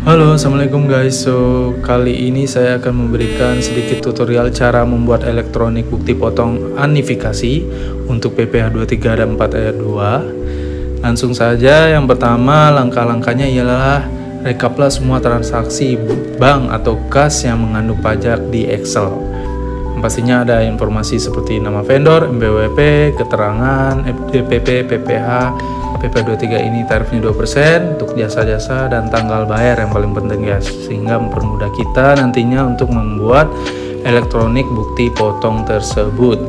Halo, assalamualaikum guys. Kali ini saya akan memberikan sedikit tutorial cara membuat elektronik bukti potong unifikasi untuk PPh 23 dan 4 ayat 2. Langsung saja, yang pertama langkah-langkahnya ialah rekaplah semua transaksi bank atau kas yang mengandung pajak di Excel. Pastinya ada informasi seperti nama vendor, MBWP, keterangan, DPP, PPh. PP23 ini tarifnya 2% untuk jasa-jasa dan tanggal bayar yang paling penting guys, sehingga mempermudah kita nantinya untuk membuat elektronik bukti potong tersebut.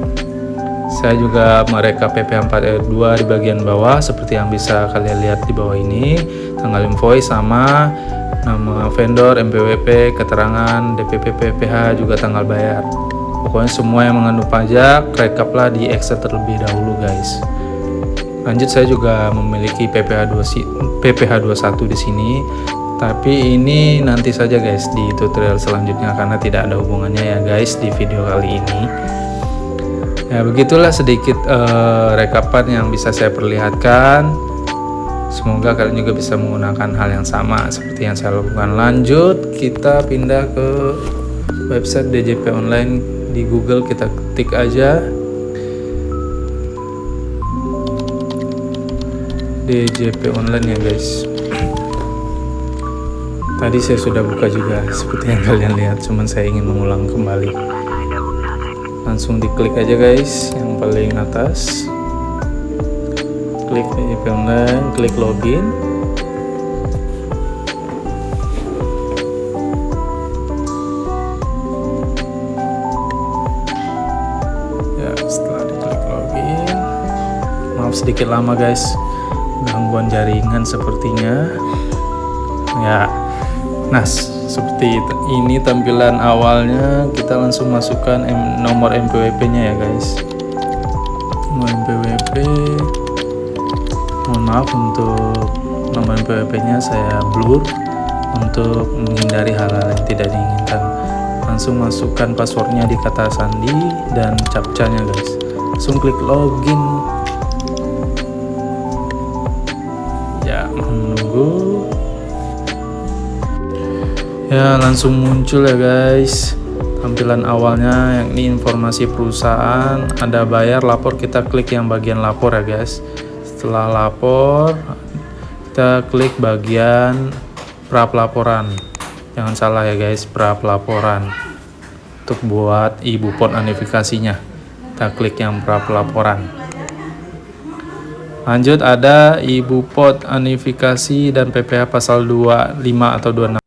Saya juga merekap PP4 ayat 2 di bagian bawah seperti yang bisa kalian lihat di bawah ini, tanggal invoice sama nama vendor, MBWP, keterangan, DPP, PPh, juga tanggal bayar. Pokoknya semua yang mengandung pajak rekaplah di Excel terlebih dahulu guys. Lanjut, saya juga memiliki PPh21 di sini, tapi ini nanti saja guys di tutorial selanjutnya karena tidak ada hubungannya ya guys di video kali ini. Ya begitulah sedikit rekapan yang bisa saya perlihatkan. Semoga kalian juga bisa menggunakan hal yang sama seperti yang saya lakukan. Lanjut, kita pindah ke website DJP Online. Di Google kita ketik aja DJP Online ya guys. Tadi saya sudah buka juga seperti yang kalian lihat, cuman saya ingin mengulang kembali. Langsung diklik aja guys yang paling atas, klik DJP Online, klik login. Ya, setelah diklik login, maaf sedikit lama guys, gangguan jaringan sepertinya ya. Nah, seperti ini tampilan awalnya. Kita langsung masukkan nomor MPWP nya ya guys. Nomor MPWP, mohon maaf untuk nomor MPWP nya saya blur untuk menghindari hal-hal yang tidak diinginkan. Langsung masukkan passwordnya di kata sandi dan captcha nya guys. Langsung klik login. Menunggu ya, langsung muncul ya guys tampilan awalnya, yakni informasi perusahaan, ada bayar, lapor. Kita klik yang bagian lapor ya guys. Setelah lapor kita klik bagian pra pelaporan, jangan salah ya guys, pra pelaporan untuk buat ibu pot unifikasinya. Kita klik yang pra pelaporan. Lanjut, ada ibu pot unifikasi dan PPh pasal 25 atau 26.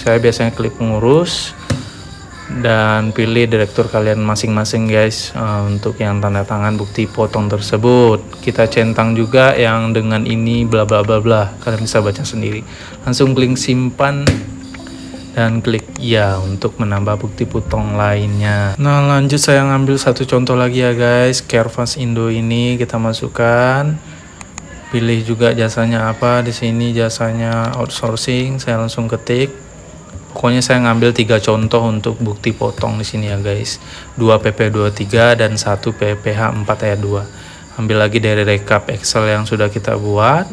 Saya biasanya klik pengurus dan pilih direktur kalian masing-masing guys, untuk yang tanda tangan bukti potong tersebut. Kita centang juga yang dengan ini bla bla bla bla, kalian bisa baca sendiri. Langsung klik simpan dan klik ya untuk menambah bukti potong lainnya. Nah lanjut, saya ngambil satu contoh lagi ya guys. Kervas Indo ini kita masukkan, pilih juga jasanya apa. Di sini jasanya outsourcing, saya langsung ketik. Pokoknya saya ngambil 3 contoh untuk bukti potong di sini ya guys. 2 PP23 dan 1 PPH 4 ayat 2. Ambil lagi dari rekap Excel yang sudah kita buat.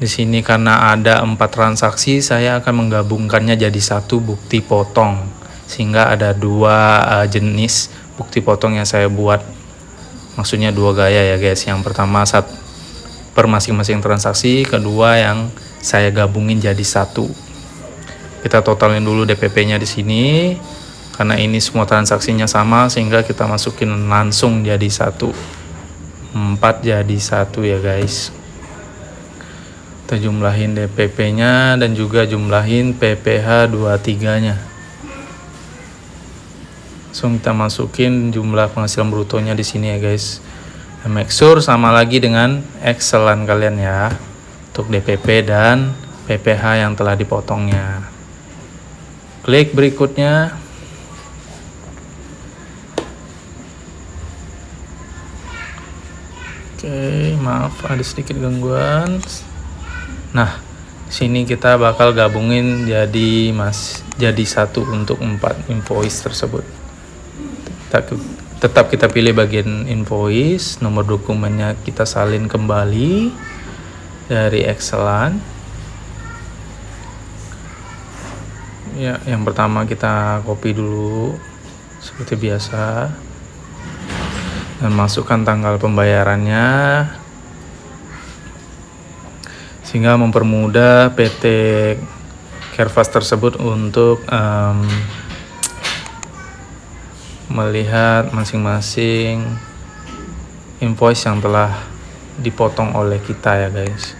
Di sini karena ada 4 transaksi, saya akan menggabungkannya jadi satu bukti potong. Sehingga ada 2 jenis bukti potong yang saya buat. Maksudnya 2 gaya ya guys. Yang pertama per masing-masing transaksi, kedua yang saya gabungin jadi satu. Kita totalin dulu DPP-nya di sini. Karena ini semua transaksinya sama, sehingga kita masukin langsung jadi satu. 4 jadi satu ya guys. Kita jumlahin DPP-nya dan juga jumlahin PPH 23-nya. Langsung kita masukin jumlah penghasilan brutonya di sini ya guys. Dan make sure sama lagi dengan Excelan kalian ya, untuk DPP dan PPH yang telah dipotongnya. Klik berikutnya. Oke, maaf ada sedikit gangguan. Nah, sini kita bakal gabungin jadi satu untuk 4 invoice tersebut. Tetap kita pilih bagian invoice, nomor dokumennya kita salin kembali dari Excelan. Ya, yang pertama kita copy dulu seperti biasa dan masukkan tanggal pembayarannya, sehingga mempermudah PT Kervas tersebut untuk melihat masing-masing invoice yang telah dipotong oleh kita ya guys.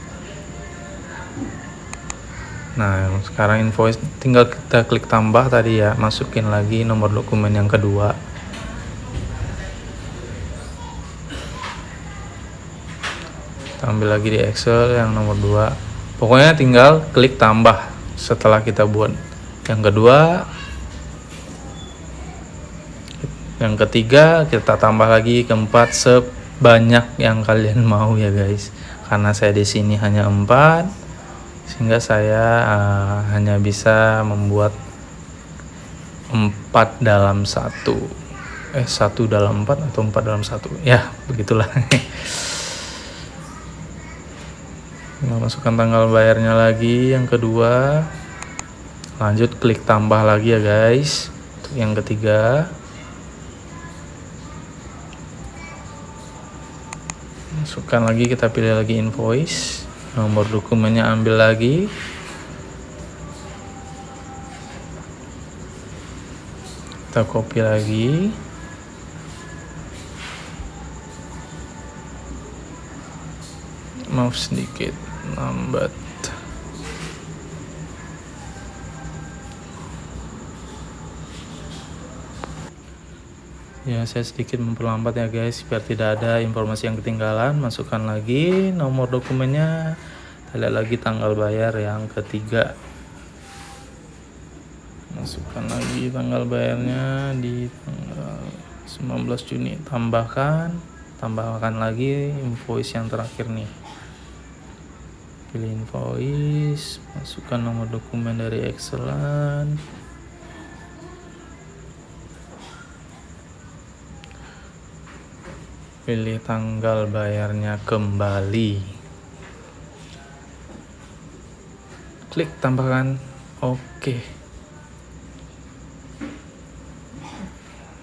Nah sekarang invoice tinggal kita klik tambah tadi ya, masukin lagi nomor dokumen yang kedua. Kita ambil lagi di Excel yang nomor 2. Pokoknya tinggal klik tambah setelah kita buat yang kedua. Yang ketiga kita tambah lagi, keempat, sebanyak yang kalian mau ya guys. Karena saya di sini hanya 4, sehingga saya hanya bisa membuat 4 dalam 1. 1 dalam 4 atau 4 dalam 1. Ya, begitulah. Masukkan tanggal bayarnya lagi yang kedua. Lanjut klik tambah lagi ya guys. Untuk yang ketiga. Masukkan lagi, kita pilih lagi invoice. Nomor dokumennya ambil lagi. Kita copy lagi. Maaf sedikit lambat. Ya, saya sedikit memperlambat ya guys, biar tidak ada informasi yang ketinggalan. Masukkan lagi nomor dokumennya, kita lihat lagi tanggal bayar yang ketiga. Masukkan lagi tanggal bayarnya di tanggal 19 Juni. Tambahkan lagi invoice yang terakhir nih. Pilih invoice, masukkan nomor dokumen dari Excelan. Pilih tanggal bayarnya kembali. Klik tambahkan. Oke.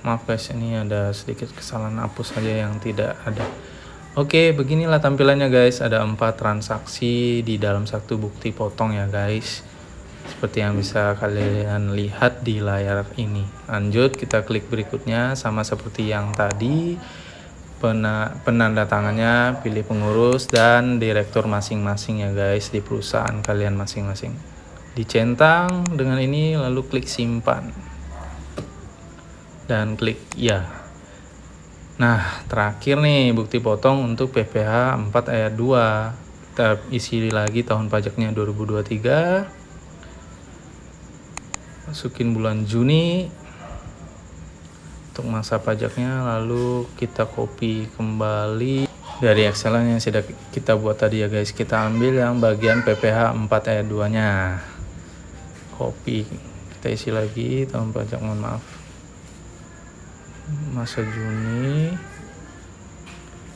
Maaf guys, ini ada sedikit kesalahan, hapus saja yang tidak ada. Oke, beginilah tampilannya guys. Ada 4 transaksi di dalam satu bukti potong ya guys. Seperti yang bisa kalian lihat di layar ini. Lanjut, kita klik berikutnya, sama seperti yang tadi. Penanda tangannya, pilih pengurus dan direktur masing-masing ya guys, di perusahaan kalian masing-masing. Dicentang dengan ini, lalu klik simpan dan klik ya. Nah, terakhir nih bukti potong untuk PPh 4 ayat 2. Kita isi lagi tahun pajaknya 2023. Masukin bulan Juni untuk masa pajaknya, lalu kita copy kembali dari Excel yang sudah kita buat tadi ya guys. Kita ambil yang bagian PPh 4 ayat 2 nya, copy, kita isi lagi tahun pajak, mohon maaf, masa Juni.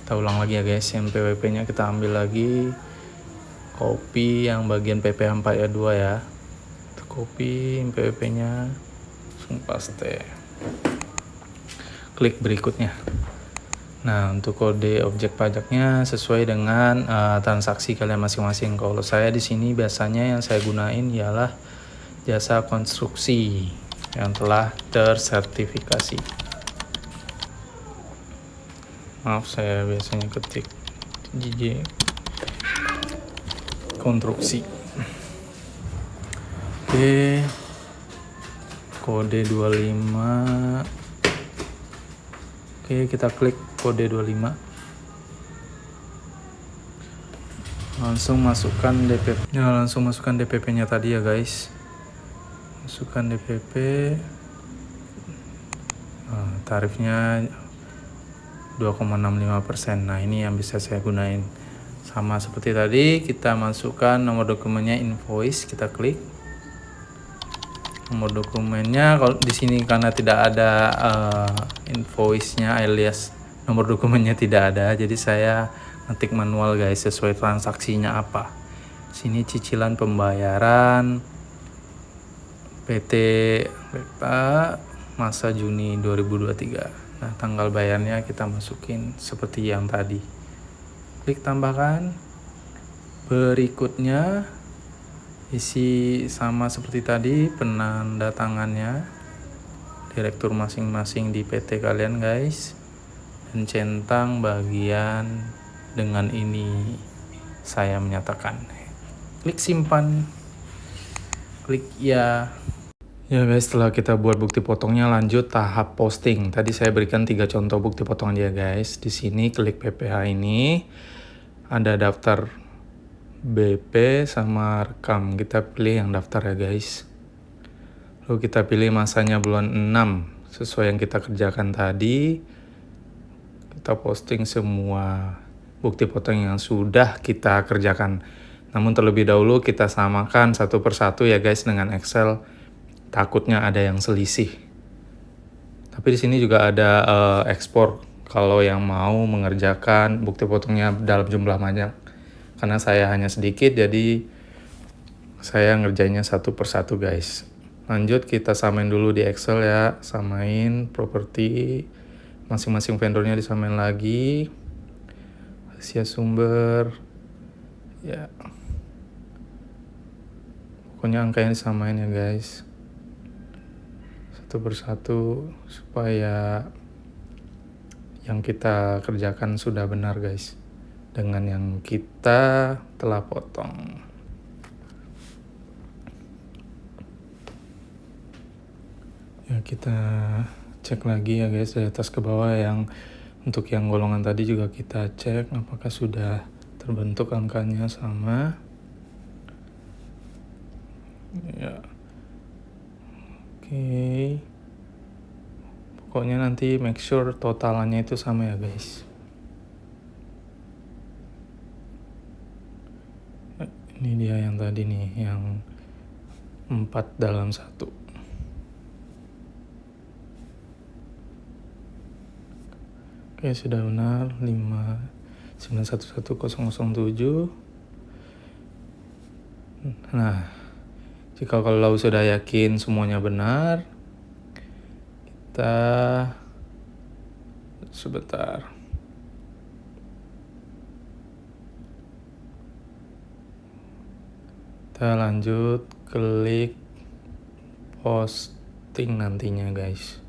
Kita ulang lagi ya guys, yang PWP nya kita ambil lagi, copy yang bagian PPh 4 ayat 2 ya, kita copy PWP nya, langsung paste, klik berikutnya. Nah, untuk kode objek pajaknya sesuai dengan transaksi kalian masing-masing. Kalau saya di sini biasanya yang saya gunain ialah jasa konstruksi yang telah tersertifikasi. Maaf, saya biasanya ketik JJ konstruksi. Oke, kode 25. Oke, kita klik kode 25. Langsung masukkan DPP. Ya, langsung masukkan DPP-nya tadi ya guys. Masukkan DPP. Tarifnya 2,65%. Nah, ini yang bisa saya gunain. Sama seperti tadi, kita masukkan nomor dokumennya, invoice, kita klik. Nomor dokumennya kalau di sini karena tidak ada invoice-nya alias nomor dokumennya tidak ada, jadi saya ngetik manual guys, sesuai transaksinya apa. Sini cicilan pembayaran PT Rekta masa Juni 2023. Nah, tanggal bayarnya kita masukin seperti yang tadi. Klik tambahkan. Berikutnya isi sama seperti tadi, penanda tangannya direktur masing-masing di PT kalian guys, dan centang bagian dengan ini saya menyatakan. Klik simpan, klik ya. Ya guys, setelah kita buat bukti potongnya, lanjut tahap posting. Tadi saya berikan 3 contoh bukti potong aja guys. Di sini klik PPh ini, ada daftar BP sama rekam. Kita pilih yang daftar ya guys. Lalu kita pilih masanya bulan 6 sesuai yang kita kerjakan tadi. Kita posting semua bukti potong yang sudah kita kerjakan. Namun terlebih dahulu kita samakan satu persatu ya guys dengan Excel. Takutnya ada yang selisih. Tapi di sini juga ada ekspor kalau yang mau mengerjakan bukti potongnya dalam jumlah banyak. Karena saya hanya sedikit, jadi saya ngerjainnya satu persatu guys. Lanjut kita samain dulu di Excel ya, samain properti masing-masing vendornya, disamain lagi, Asia sumber ya, pokoknya angkanya disamain ya guys, satu persatu supaya yang kita kerjakan sudah benar guys dengan yang kita telah potong. Ya, kita cek lagi ya guys dari atas ke bawah. Yang untuk yang golongan tadi juga kita cek apakah sudah terbentuk angkanya sama ya. Oke. Pokoknya nanti make sure totalannya itu sama ya guys. Ini dia yang tadi nih, yang 4 dalam 1. Oke, sudah benar 5911007. Nah, jika kalau sudah yakin semuanya benar, kita sebentar. Kita lanjut klik posting nantinya guys.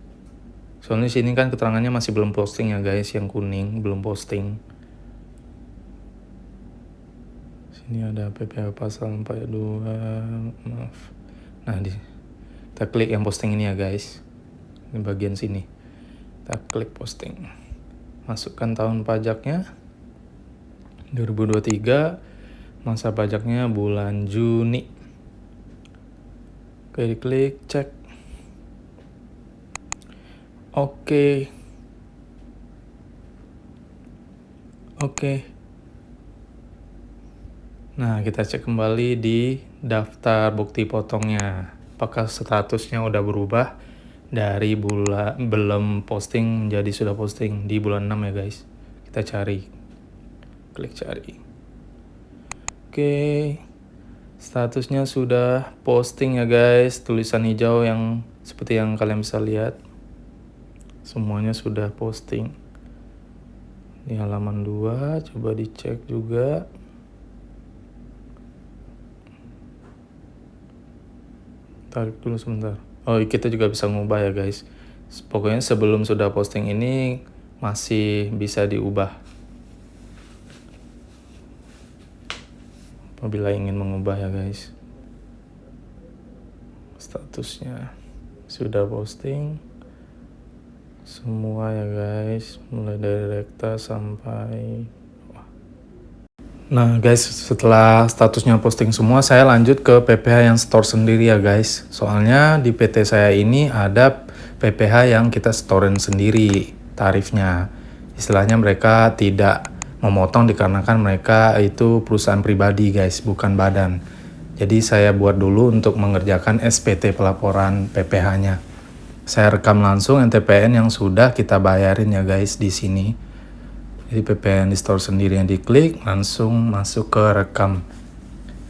Soalnya sini kan keterangannya masih belum posting ya guys, yang kuning belum posting. Ini ada PPh pasal 42, maaf. Nah, kita klik yang posting ini ya guys. Ini bagian sini. Kita klik posting. Masukkan tahun pajaknya 2023, masa pajaknya bulan Juni. Oke, diklik, cek. Oke. Nah, kita cek kembali di daftar bukti potongnya. Apakah statusnya udah berubah dari belum posting menjadi sudah posting di bulan 6 ya guys. Kita cari. Klik cari. Oke. Statusnya sudah posting ya guys. Tulisan hijau yang seperti yang kalian bisa lihat. Semuanya sudah posting. Di halaman 2, coba dicek juga. Tarik dulu sebentar. Oh, kita juga bisa ngubah ya guys. Pokoknya sebelum sudah posting ini masih bisa diubah. Apabila ingin mengubah ya guys. Statusnya sudah posting. Semua ya guys, mulai dari rekta sampai. Nah guys, setelah statusnya posting semua, saya lanjut ke PPh yang store sendiri ya guys. Soalnya di PT saya ini ada PPh yang kita storein sendiri tarifnya. Istilahnya mereka tidak memotong dikarenakan mereka itu perusahaan pribadi guys, bukan badan. Jadi saya buat dulu untuk mengerjakan SPT pelaporan PPh-nya. Saya rekam langsung NTPN yang sudah kita bayarin ya guys di sini. Jadi PPh di store sendiri yang diklik, langsung masuk ke rekam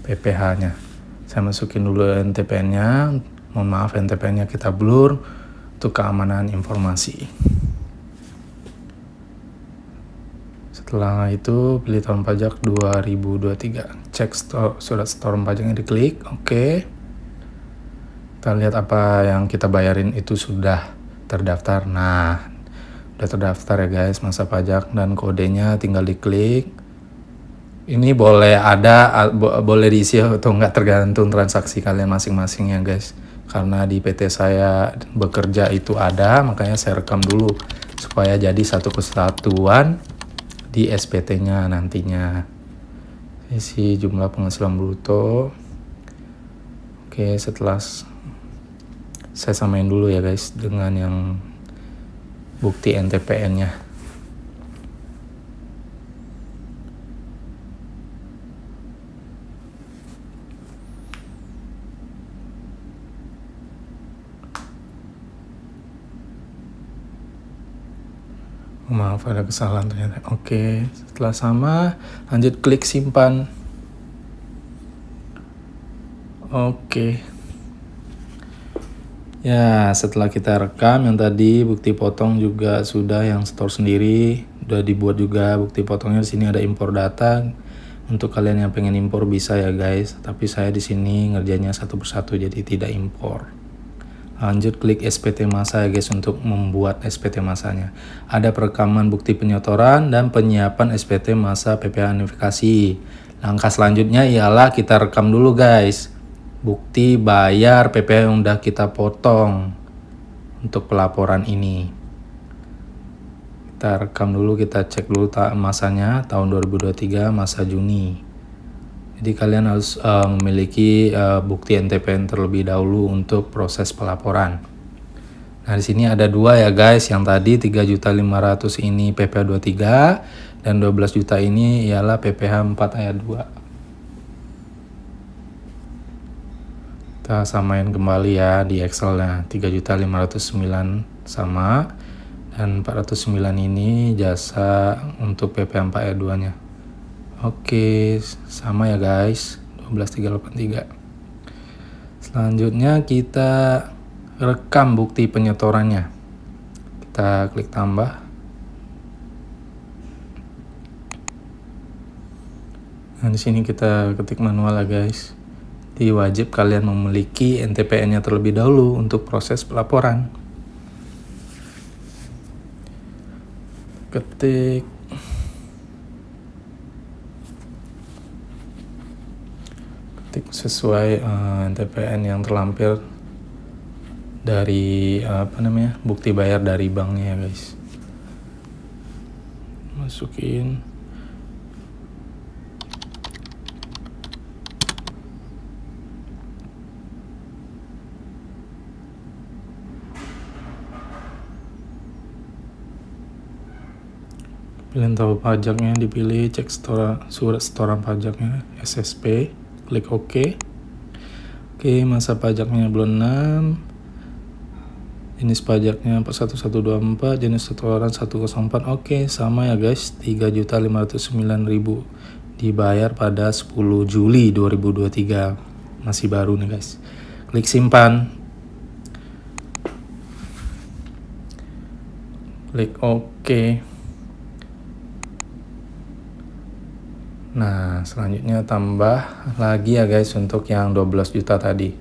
PPh-nya. Saya masukin dulu NTPN-nya. Mohon maaf, NTPN-nya kita blur untuk keamanan informasi. Setelah itu pilih tahun pajak 2023. Cek surat setoran pajaknya diklik. Oke. Kita lihat apa yang kita bayarin itu sudah terdaftar. Nah, udah terdaftar ya guys, masa pajak dan kodenya tinggal diklik. Ini boleh boleh diisi atau enggak tergantung transaksi kalian masing-masing ya guys. Karena di PT saya bekerja itu ada, makanya saya rekam dulu supaya jadi satu kesatuan di SPT-nya nantinya. Isi jumlah penghasilan bruto. Oke, setelah saya samain dulu ya guys dengan yang bukti NTPN-nya. Maaf, ada kesalahan ternyata. Oke, setelah sama, lanjut klik simpan. Oke. Ya, setelah kita rekam yang tadi bukti potong juga sudah yang store sendiri, udah dibuat juga bukti potongnya. Di sini ada impor data. Untuk kalian yang pengen impor bisa ya guys, tapi saya di sini ngerjainnya satu persatu jadi tidak impor. Lanjut klik SPT masa ya guys untuk membuat SPT masanya. Ada perekaman bukti penyetoran dan penyiapan SPT masa PPh unifikasi. Langkah selanjutnya ialah kita rekam dulu guys bukti bayar PPh yang udah kita potong untuk pelaporan ini. Kita rekam dulu, kita cek dulu masanya tahun 2023 masa Juni. Jadi kalian harus memiliki bukti NTPN terlebih dahulu untuk proses pelaporan. Nah, di sini ada dua ya guys. Yang tadi 3.500.000 ini PPh 23 dan 12 juta ini ialah PPh 4 ayat 2. Kita samain kembali ya di Excel-nya. 3.509 sama dan 409 ini jasa untuk PPh 4 ayat 2-nya. Oke, sama ya guys, 12.383. Selanjutnya kita rekam bukti penyetorannya. Kita klik tambah. Nah, di sini kita ketik manual ya guys. Jadi wajib kalian memiliki NTPN-nya terlebih dahulu untuk proses pelaporan. Ketik. klik sesuai NTPN yang terlampir dari bukti bayar dari banknya ya guys. Masukin. Pilih tahu pajaknya, dipilih cek surat setoran pajaknya SSP, klik OK. Oke, masa pajaknya bulan 6, jenis pajaknya 41124, jenis setoran 104. Oke, sama ya guys, 3.509.000 dibayar pada 10 Juli 2023. Masih baru nih guys. Klik simpan. Klik OK. Nah, selanjutnya tambah lagi ya guys untuk yang 12 juta tadi.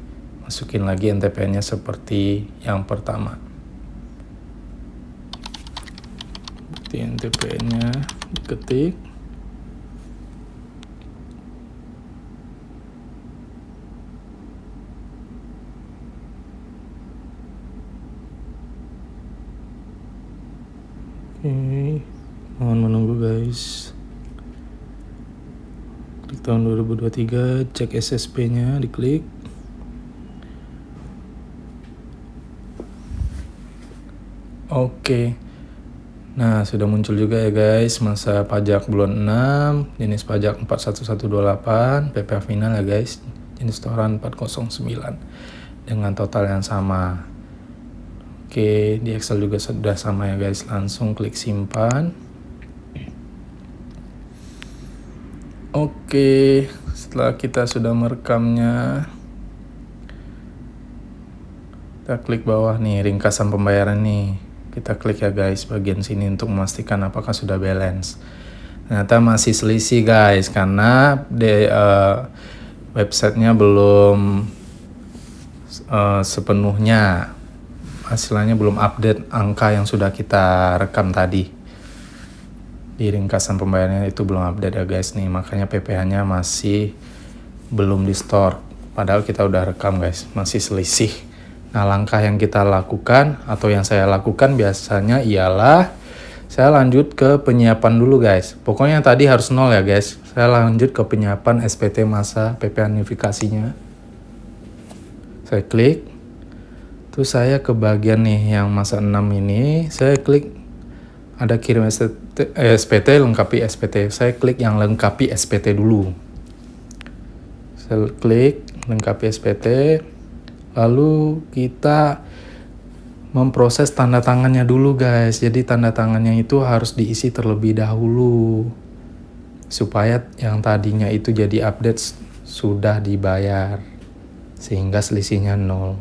Masukin lagi NTPN-nya seperti yang pertama. Bukti NTPN-nya diketik. Oke, mohon menunggu guys. Tahun 2023, cek SSP-nya, diklik. Oke. Nah, sudah muncul juga ya guys masa pajak bulan 6, jenis pajak 41128, PPh final ya guys, jenis setoran 409 dengan total yang sama. Oke, di Excel juga sudah sama ya guys. Langsung klik simpan. Oke, setelah kita sudah merekamnya, kita klik bawah nih, ringkasan pembayaran nih. Kita klik ya guys, bagian sini untuk memastikan apakah sudah balance. Ternyata masih selisih guys, karena websitenya belum sepenuhnya, hasilnya belum update angka yang sudah kita rekam tadi. Di ringkasan pembayarannya itu belum update ya guys nih, makanya PPh-nya masih belum di store, padahal kita udah rekam guys, masih selisih. Nah, langkah yang kita lakukan atau yang saya lakukan biasanya ialah saya lanjut ke penyiapan dulu guys. Pokoknya tadi harus 0 ya guys. Saya lanjut ke penyiapan SPT masa PPh notifikasinya. Saya klik, terus saya ke bagian nih yang masa 6 ini, saya klik ada kirim SPT, lengkapi SPT. Saya klik yang lengkapi SPT dulu. Saya klik lengkapi SPT. Lalu kita memproses tanda tangannya dulu guys. Jadi tanda tangannya itu harus diisi terlebih dahulu, supaya yang tadinya itu jadi update sudah dibayar, sehingga selisihnya 0.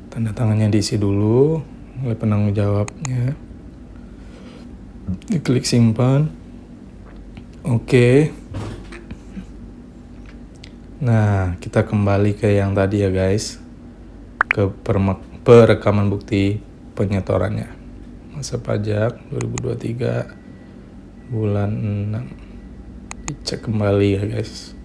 Tanda tangannya diisi dulu oleh penanggung jawabnya. Diklik simpan. Oke. Nah, kita kembali ke yang tadi ya guys, ke perekaman bukti penyetorannya. Masa pajak 2023 bulan 6. Dicek kembali ya guys.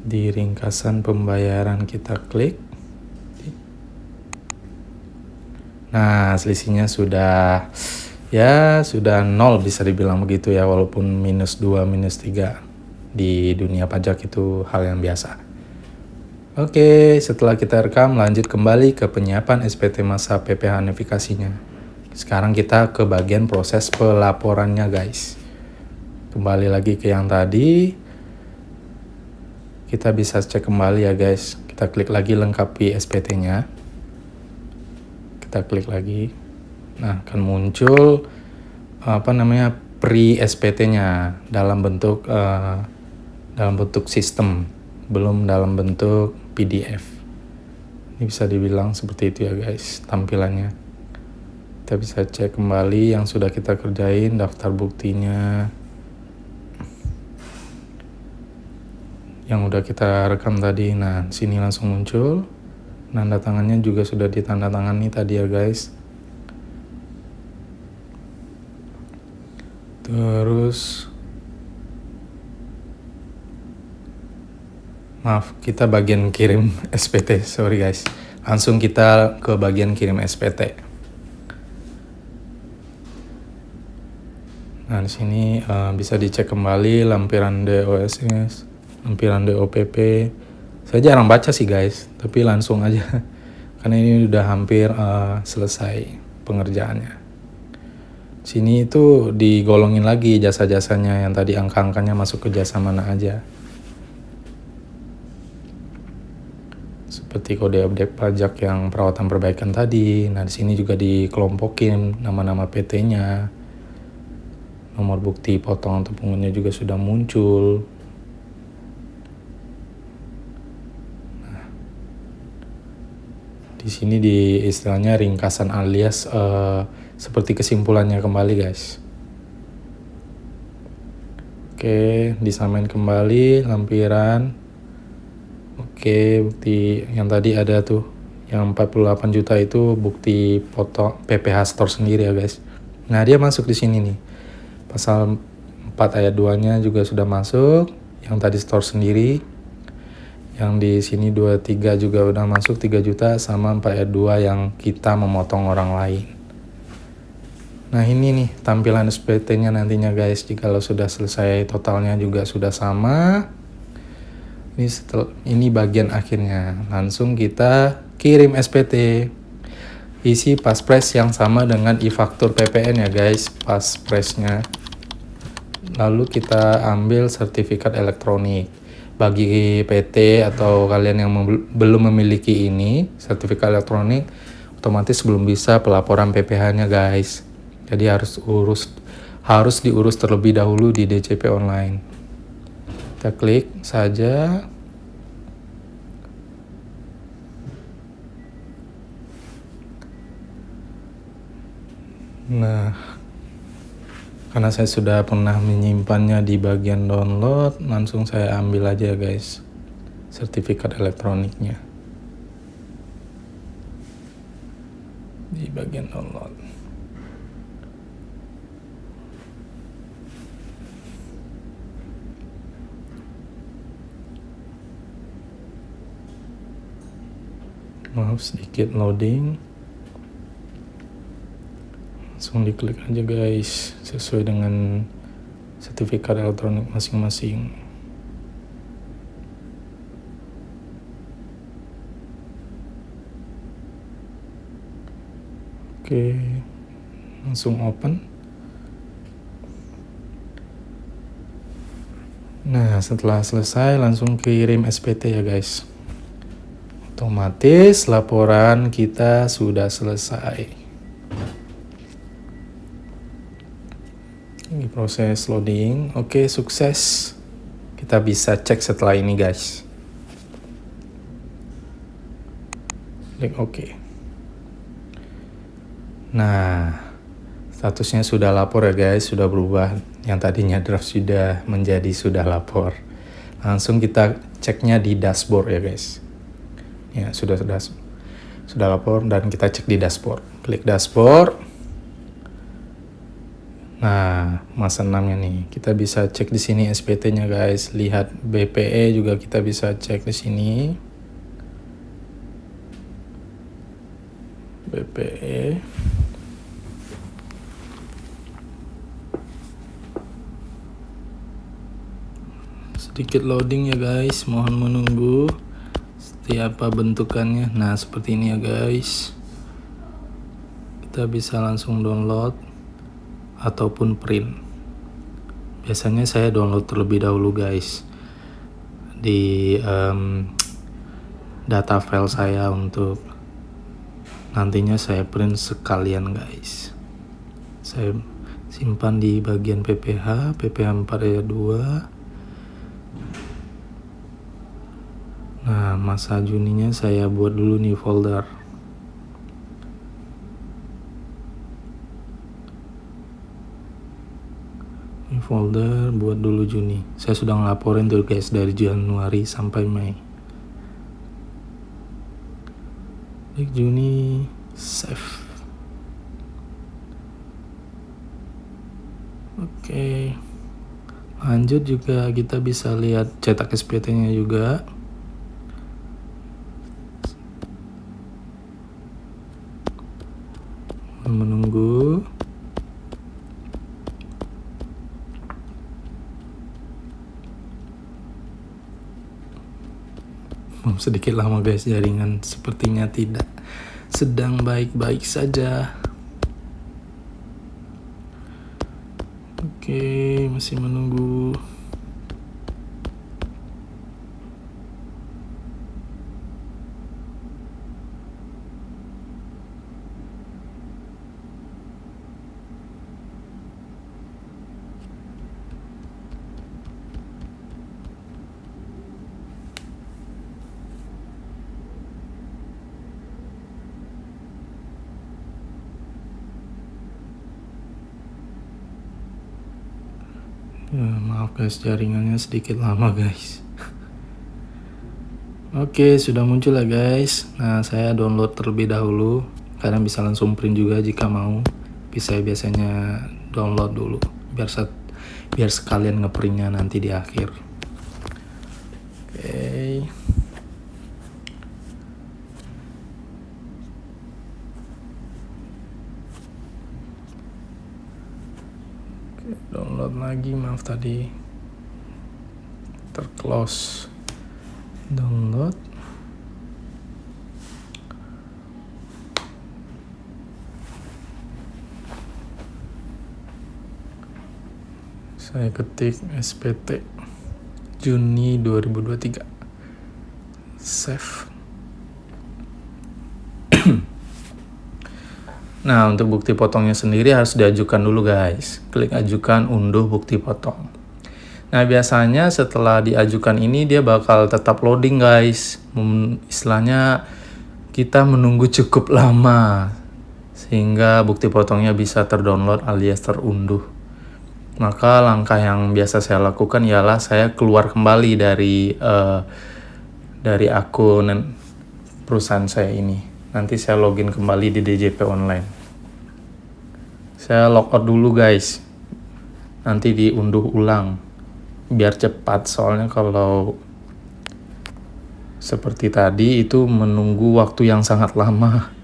Di ringkasan pembayaran kita klik. Nah, selisihnya sudah 0 bisa dibilang begitu ya, walaupun -2, -3 di dunia pajak itu hal yang biasa. Oke, setelah kita rekam, lanjut kembali ke penyiapan SPT masa PPh notifikasinya. Sekarang kita ke bagian proses pelaporannya guys. Kembali lagi ke yang tadi. Kita bisa cek kembali ya guys. Kita klik lagi lengkapi SPT-nya. Kita klik lagi. Nah, akan muncul pre-SPT-nya dalam bentuk sistem, belum dalam bentuk PDF. Ini bisa dibilang seperti itu ya guys tampilannya. Kita bisa cek kembali yang sudah kita kerjain, daftar buktinya yang udah kita rekam tadi. Nah, sini langsung muncul. Tanda tangannya juga sudah ditandatangani tadi ya guys. Terus maaf, kita bagian kirim SPT, sorry guys. Langsung kita ke bagian kirim SPT. Nah, di sini bisa dicek kembali lampiran DOSS, lampiran DOPP. Saya jarang baca sih guys, tapi langsung aja karena ini udah hampir selesai pengerjaannya. Sini itu digolongin lagi jasa-jasanya yang tadi angka-angkanya masuk ke jasa mana aja. Seperti kode objek pajak yang perawatan perbaikan tadi. Nah, di sini juga dikelompokin nama-nama PT-nya. Nomor bukti potong atau pungutnya juga sudah muncul. Nah, di sini di istilahnya ringkasan alias seperti kesimpulannya kembali guys. Oke, disamain kembali lampiran. Oke, bukti yang tadi ada tuh, yang 48 juta itu bukti potong PPH store sendiri ya guys. Nah, dia masuk di sini nih. Pasal 4 ayat 2-nya juga sudah masuk, yang tadi store sendiri. Yang di sini 23 juga udah masuk 3 juta sama 4 ayat 2 yang kita memotong orang lain. Nah, ini nih tampilan SPT-nya nantinya guys. Jikalau sudah selesai totalnya juga sudah sama. Ini bagian akhirnya. Langsung kita kirim SPT. Isi paspres yang sama dengan e-faktur PPN ya guys, paspresnya. Lalu kita ambil sertifikat elektronik. Bagi PT atau kalian yang belum memiliki ini, sertifikat elektronik, otomatis belum bisa pelaporan PPH-nya guys. Jadi harus diurus terlebih dahulu di DJP online. Kita klik saja. Nah, karena saya sudah pernah menyimpannya di bagian download, langsung saya ambil aja guys sertifikat elektroniknya di bagian download. Maaf sedikit loading. Langsung diklik aja guys, sesuai dengan sertifikat elektronik masing-masing. Oke, langsung open. Nah, setelah selesai langsung kirim SPT ya guys. Otomatis laporan kita sudah selesai. Ini proses loading. Oke, sukses. Kita bisa cek setelah ini guys. Klik OK. Nah, statusnya sudah lapor ya guys, sudah berubah. Yang tadinya draft sudah menjadi sudah lapor. Langsung kita ceknya di dashboard ya guys. Ya, sudah lapor dan kita cek di dashboard. Klik dashboard. Nah, masa 6-nya nih. Kita bisa cek di sini SPT-nya guys. Lihat BPE juga kita bisa cek di sini. BPE. Sedikit loading ya guys, mohon menunggu. Apa bentukannya. Nah, seperti ini ya guys. Kita bisa langsung download ataupun print. Biasanya saya download terlebih dahulu guys di data file saya, untuk nantinya saya print sekalian guys. Saya simpan di bagian PPH 4 ayat 2. Nah, masa Juninya saya buat dulu nih folder. Ini folder buat dulu Juni. Saya sudah ngelaporin tuh guys dari Januari sampai Mei. Klik Juni, save. Oke, lanjut juga kita bisa lihat cetak SPT-nya juga. Menunggu. Sedikit lama guys, jaringan sepertinya tidak sedang baik-baik saja. Oke, masih menunggu. Ya, maaf guys, jaringannya sedikit lama guys. Oke, sudah muncul ya guys. Nah, saya download terlebih dahulu. Kalian bisa langsung print juga jika mau. Saya biasanya download dulu biar sekalian ngeprintnya nanti di akhir. Oke. Download lagi, maaf tadi terclose. Download. Saya ketik SPT Juni 2023. Save. Nah, untuk bukti potongnya sendiri harus diajukan dulu guys. Klik ajukan unduh bukti potong. Nah, biasanya setelah diajukan ini dia bakal tetap loading guys. Istilahnya kita menunggu cukup lama sehingga bukti potongnya bisa terdownload alias terunduh. Maka langkah yang biasa saya lakukan ialah saya keluar kembali dari akun perusahaan saya ini. Nanti saya login kembali di DJP Online. Saya logout dulu guys. Nanti diunduh ulang. Biar cepat, soalnya kalau seperti tadi itu menunggu waktu yang sangat lama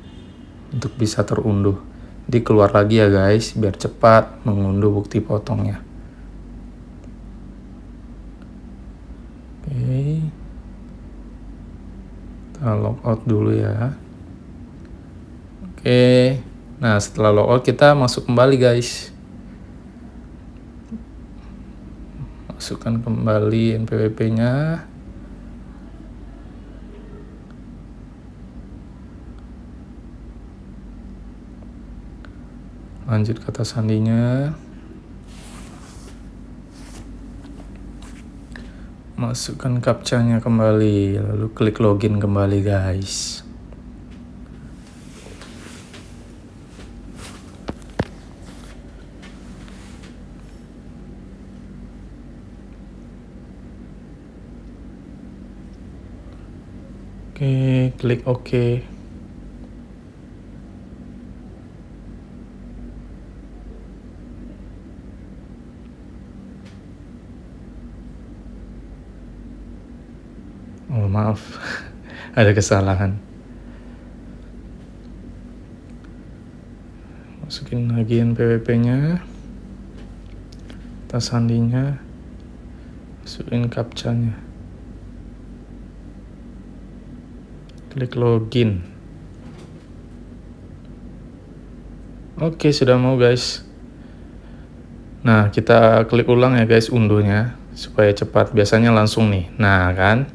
untuk bisa terunduh. Jadi keluar lagi ya guys, biar cepat mengunduh bukti potongnya. Oke, kita logout dulu ya. Oke, nah setelah logout kita masuk kembali guys. Masukkan kembali NPWP-nya. Lanjut kata sandinya. Masukkan captcha-nya kembali, lalu klik login kembali guys. Oke, klik OK. Oh, maaf. Ada kesalahan. Masukin lagi NPWP-nya. Tas sandinya. Masukin captcha-nya. Klik login. Oke, sudah mau guys. Nah, kita klik ulang ya guys unduhnya supaya cepat. Biasanya langsung nih. Nah, kan?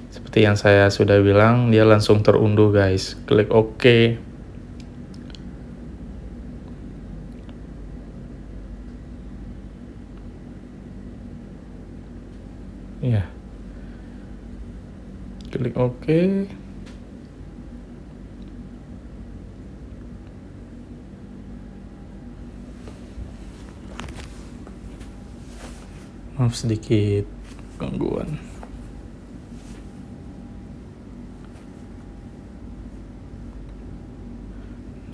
Seperti yang saya sudah bilang, dia langsung terunduh guys. Klik OK. Ya. Klik OK. Maaf sedikit gangguan.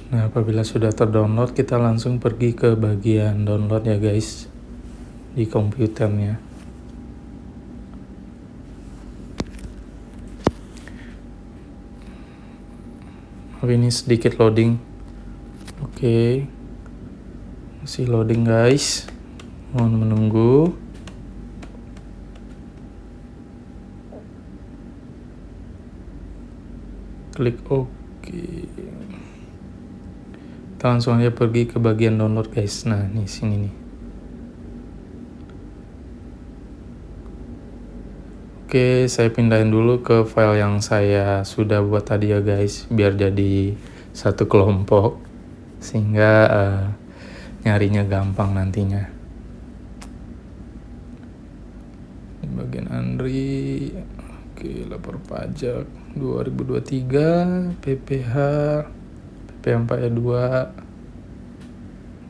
Nah, apabila sudah terdownload, kita langsung pergi ke bagian download ya guys. di komputernya. Ini sedikit loading. Oke, masih loading guys, mohon menunggu. Klik OK. Kita langsung aja pergi ke bagian download guys. Nah, ini sini nih. Oke, saya pindahin dulu ke file yang saya sudah buat tadi ya guys, biar jadi satu kelompok sehingga nyarinya gampang nantinya. Di bagian Andri, oke, lapor pajak 2023, PPH 4E2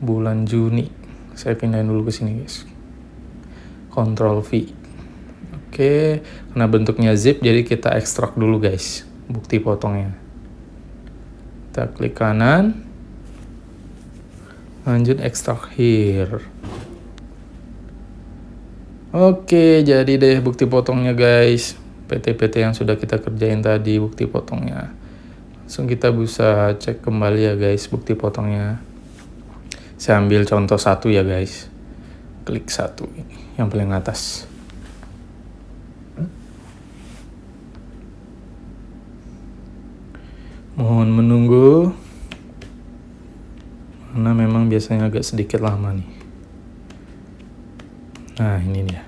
bulan Juni. Saya pindahin dulu ke sini guys. Ctrl V. Oke, karena bentuknya zip jadi kita ekstrak dulu guys bukti potongnya. Kita klik kanan, lanjut ekstrak here. Oke, jadi deh bukti potongnya guys, PT-PT yang sudah kita kerjain tadi bukti potongnya. Langsung kita bisa cek kembali ya guys bukti potongnya. Saya ambil contoh satu ya guys, klik satu yang paling atas. Mohon menunggu, karena memang biasanya agak sedikit lama nih. Nah, ini dia.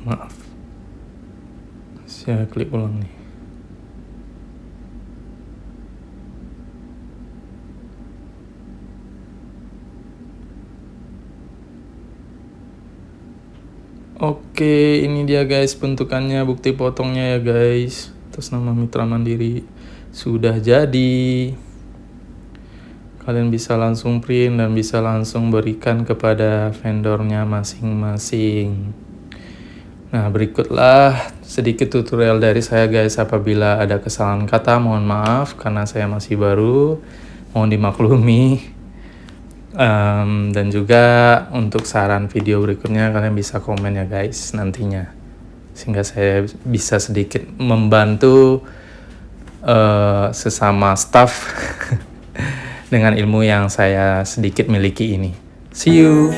Maaf. Saya klik ulang nih. Oke, ini dia guys bentukannya, bukti potongnya ya guys. Atas nama Mitra Mandiri sudah jadi. Kalian bisa langsung print dan bisa langsung berikan kepada vendornya masing-masing. Nah, berikutlah sedikit tutorial dari saya guys. Apabila ada kesalahan kata, mohon maaf karena saya masih baru, mohon dimaklumi. Dan juga untuk saran video berikutnya kalian bisa komen ya guys nantinya, sehingga saya bisa sedikit membantu sesama staff dengan ilmu yang saya sedikit miliki ini. See you.